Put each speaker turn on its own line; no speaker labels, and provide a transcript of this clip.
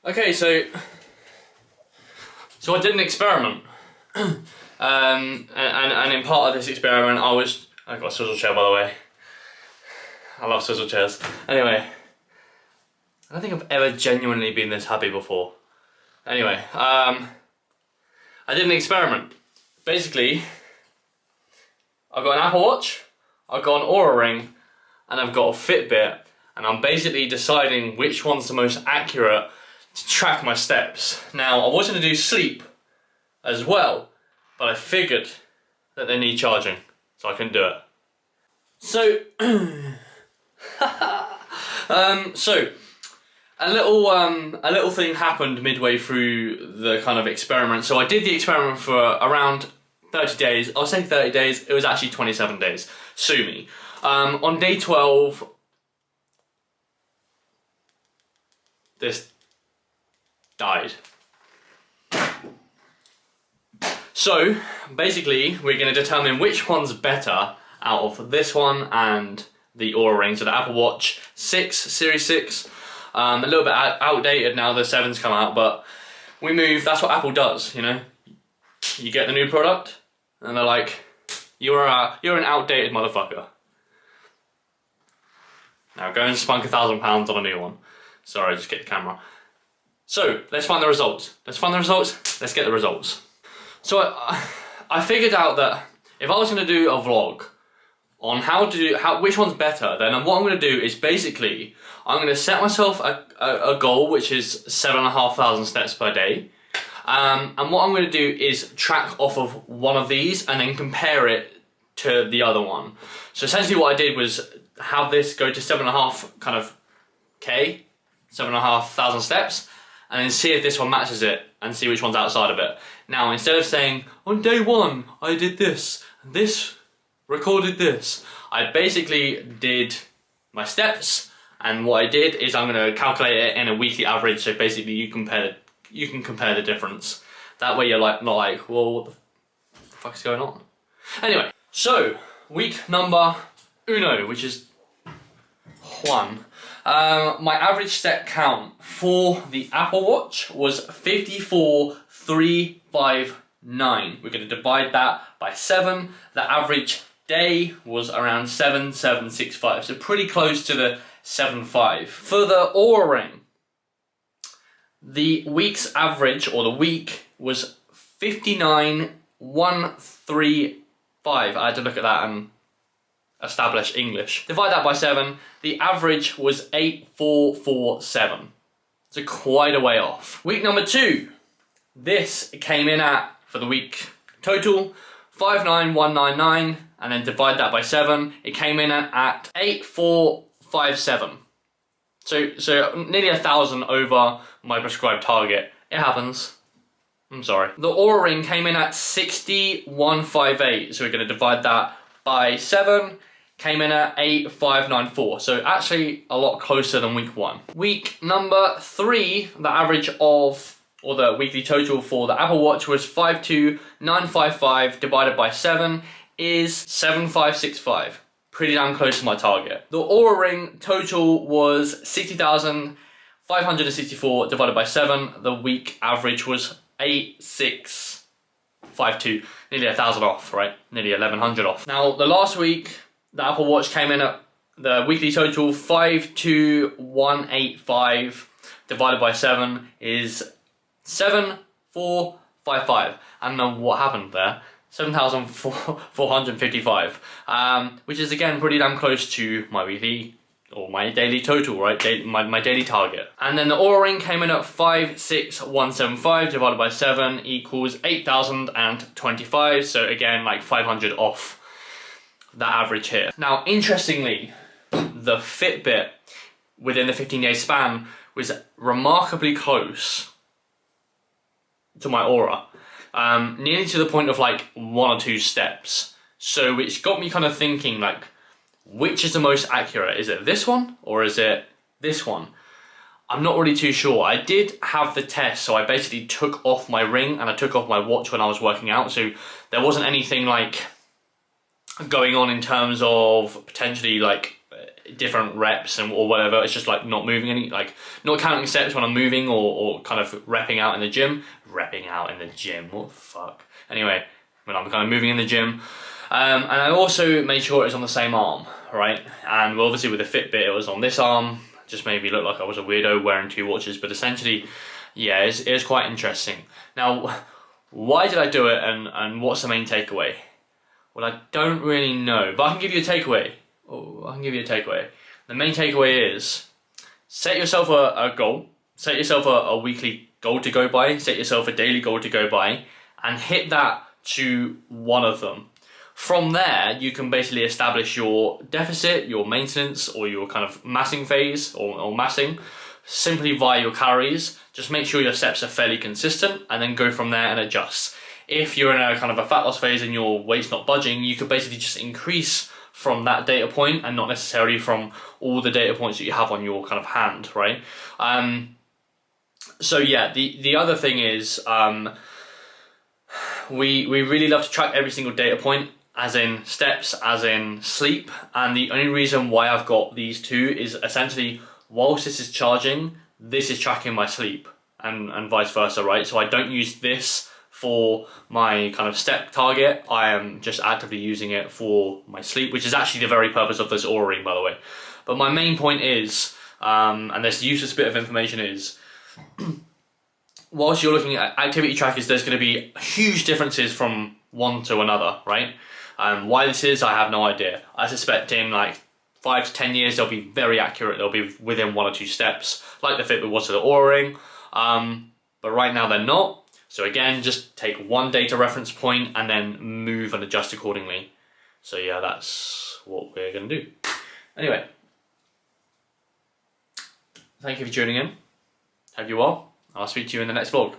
Okay, so I did an experiment, and in part of this experiment, I got a swizzle chair, by the way. I love swizzle chairs. Anyway, I don't think I've ever genuinely been this happy before. Anyway, I did an experiment. Basically, I've got an Apple Watch, I've got an Oura Ring, and I've got a Fitbit, and I'm basically deciding which one's the most accurate to track my steps. Now, I was going to do sleep as well, but I figured that they need charging, so I couldn't do it. So, a little thing happened midway through the kind of experiment. So I did the experiment for around 30 days. I'll say 30 days. It was actually 27 days. Sue me. On day 12, this died. So basically, we're going to determine which one's better out of this one and the Oura Ring. So the Apple Watch 6, Series 6. A little bit outdated now, the 7's come out, but we move, that's what Apple does, you know? You get the new product, and they're like, you're an outdated motherfucker. Now go and spunk £1,000 on a new one. Sorry, just get the camera. So, let's find the results. Let's get the results. So I figured out that if I was going to do a vlog on which one's better, then what I'm going to do is basically, I'm going to set myself a goal, which is 7,500 steps per day. And what I'm going to do is track off of one of these and then compare it to the other one. So essentially what I did was have this go to 7,500 steps, and then see if this one matches it and see which one's outside of it. Now, instead of saying, on day 1, I did this, and this recorded this, I basically did my steps, and what I did is I'm going to calculate it in a weekly average, so basically you can compare the difference. That way you're not like, well, what the fuck is going on? Anyway, so week number uno, which is one. My average step count for the Apple Watch was 54,359. We're going to divide that by 7. The average day was around 7,765, so pretty close to the 7.5. For the Oura Ring, the week's average, or the week, was 59,135. I had to look at that and establish English. Divide that by 7, the average was 8,447. So quite a way off. Week number 2, this came in at, for the week total, 59,199, and then divide that by 7, it came in at 8,457. So nearly 1,000 over my prescribed target. It happens. I'm sorry. The Oura Ring came in at 60,158, so we're going to divide that by 7, came in at 8,594, so actually a lot closer than week 1. Week number 3, the average of, or the weekly total for the Apple Watch was 52,955 divided by 7 is 7,565. Pretty damn close to my target. The Oura Ring total was 60,564 divided by 7. The week average was 8,652. Nearly 1,000 off, right? Nearly 1,100 off. Now, the last week, the Apple Watch came in at the weekly total 52,185 divided by 7 is 7,455. I don't know what happened there. 7,455, which is again pretty damn close to my weekly or my daily total, right? My daily target. And then the Oura Ring came in at 5,675 divided by 7 equals 8,025. So again, like 500 off that average here. Now, interestingly, the Fitbit within the 15-day span was remarkably close to my Oura. Nearly to the point of like 1 or 2 steps. So it's got me kind of thinking like, which is the most accurate? Is it this one or is it this one? I'm not really too sure. I did have the test, so I basically took off my ring and I took off my watch when I was working out, so there wasn't anything like going on in terms of potentially like different reps and or whatever. It's just like not moving any, like not counting steps when I'm moving or kind of repping out in the gym. Repping out in the gym, what the fuck? Anyway, when I'm kind of moving in the gym. And I also made sure it was on the same arm, right? And obviously with the Fitbit, it was on this arm. Just made me look like I was a weirdo wearing 2 watches, but essentially, yeah, it is quite interesting. Now, why did I do it and what's the main takeaway? Well, I don't really know, but I can give you a takeaway. The main takeaway is, set yourself a goal. Set yourself a weekly goal to go by. Set yourself a daily goal to go by. And hit that to one of them. From there, you can basically establish your deficit, your maintenance, or your kind of massing phase, or massing, simply via your calories. Just make sure your steps are fairly consistent, and then go from there and adjust. If you're in a kind of a fat loss phase and your weight's not budging, you could basically just increase from that data point and not necessarily from all the data points that you have on your kind of hand, right? So yeah, the other thing is, we really love to track every single data point, as in steps, as in sleep, and the only reason why I've got these two is essentially, whilst this is charging, this is tracking my sleep, and vice versa, right? So I don't use this for my kind of step target. I am just actively using it for my sleep, which is actually the very purpose of this Oura ring, by the way. But my main point is, and this useless bit of information is, whilst you're looking at activity trackers, there's going to be huge differences from one to another, right? Why this is, I have no idea. I suspect in like 5 to 10 years, they'll be very accurate. They'll be within 1 or 2 steps, like the Fitbit was to the Oura ring. But right now they're not. So again, just take one data reference point and then move and adjust accordingly. So yeah, that's what we're going to do. Anyway, thank you for tuning in. Hope you're well. I'll speak to you in the next vlog.